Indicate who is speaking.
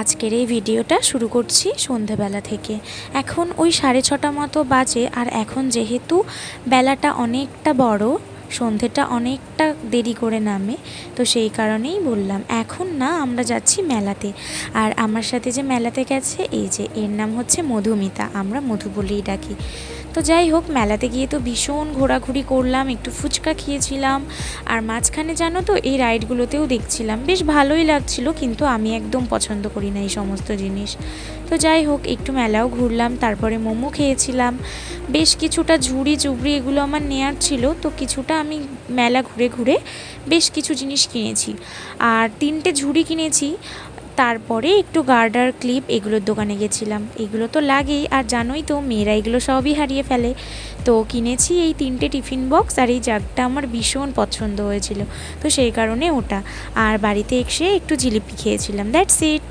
Speaker 1: আজকের এই ভিডিওটা শুরু করছি সন্ধেবেলা থেকে। এখন ওই 6:30 মতো বাজে, আর এখন যেহেতু বেলাটা অনেকটা বড়, সন্ধেটা অনেকটা দেরি করে নামে, তো সেই কারণেই বললাম এখন না আমরা যাচ্ছি মেলাতে। আর আমার সাথে যে মেলাতে গেছে, এই যে এর নাম হচ্ছে মধুমিতা, আমরা মধু বলেই ডাকি। তো যাই হোক, মেলাতে গিয়ে তো ভীষণ ঘোরাঘুরি করলাম, একটু ফুচকা খেয়েছিলাম, আর মাঝখানে জানো তো এই রাইডগুলোতেও দেখছিলাম, বেশ ভালোই লাগছিল, কিন্তু আমি একদম পছন্দ করি না এই সমস্ত জিনিস। তো যাই হোক, একটু মেলাও ঘুরলাম, তারপরে মোমো খেয়েছিলাম, বেশ কিছুটা ঝুড়ি চুবড়ি এগুলো আমার নেওয়ার ছিল, তো কিছুটা আমি মেলা ঘুরে ঘুরে বেশ কিছু জিনিস কিনেছি। আর 3টে ঝুড়ি কিনেছি। তারপরে একটু গার্ডার ক্লিপ এগুলোর দোকানে গেছিলাম, এগুলো তো লাগেই, আর জানোই তো মেয়েরা এগুলো সবই হারিয়ে ফেলে। তো কিনেছি এই 3টে টিফিন বক্স, আর এই জাগটা আমার ভীষণ পছন্দ হয়েছিল, তো সেই কারণে ওটা। আর বাড়িতে এসে একটু জিলিপি খেয়েছিলাম, দ্যাটস ইট।